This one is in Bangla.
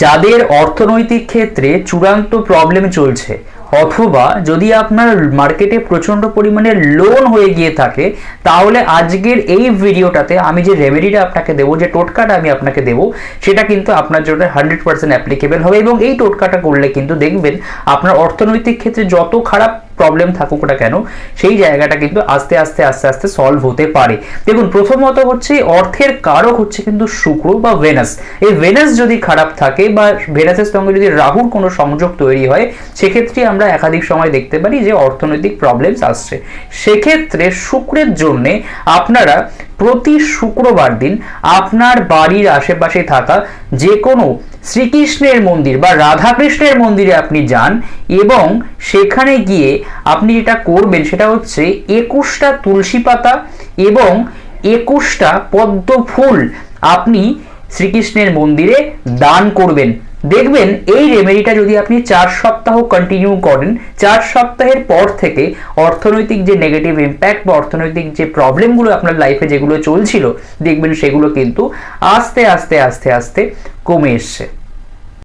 যাদের অর্থনৈতিক ক্ষেত্রে চূড়ান্ত প্রবলেম চলছে, অথবা যদি আপনার মার্কেটে প্রচণ্ড পরিমাণে লোন হয়ে গিয়ে থাকে, তাহলে আজকের এই ভিডিওটাতে আমি যে রেমেডিটা আপনাকে দেবো, যে টোটকাটা আমি আপনাকে দেবো, সেটা কিন্তু আপনার জন্য 100% অ্যাপ্লিকেবল হবে। এবং এই টোটকাটা করলে কিন্তু দেখবেন আপনার অর্থনৈতিক ক্ষেত্রে যত খারাপ প্রবলেম থাকুক না কেন, সেই জায়গাটা কিন্তু আস্তে আস্তে আস্তে আস্তে সলভ হতে পারে। দেখুন, প্রথমত হচ্ছে অর্থের কারক হচ্ছে কিন্তু শুক্র বা ভেনাস। এই ভেনাস যদি খারাপ থাকে বা ভেনাসের সঙ্গে যদি রাহুর কোনো সংযোগ তৈরি হয়, সেক্ষেত্রে আমরা একাধিক সময় দেখতে পারি যে অর্থনৈতিক প্রবলেমস আসছে। সেক্ষেত্রে শুক্রের জন্যে আপনারা প্রতি শুক্রবার দিন আপনার বাড়ির আশেপাশে থাকা যে কোনো শ্রীকৃষ্ণের মন্দির বা রাধাকৃষ্ণের মন্দিরে আপনি যান, এবং সেখানে গিয়ে আপনি যেটা করবেন সেটা হচ্ছে 21টা তুলসী পাতা এবং 21টা পদ্ম ফুল আপনি শ্রীকৃষ্ণের মন্দিরে দান করবেন। দেখবেন এই রেমেডিটা যদি আপনি 4 সপ্তাহ কন্টিনিউ করেন, 4 সপ্তাহের পর থেকে অর্থনৈতিক যে নেগেটিভ ইম্প্যাক্ট বা অর্থনৈতিক যে প্রবলেমগুলো আপনার লাইফে যেগুলো চলছিল, দেখবেন সেগুলো কিন্তু আস্তে আস্তে আস্তে আস্তে কমে এসছে।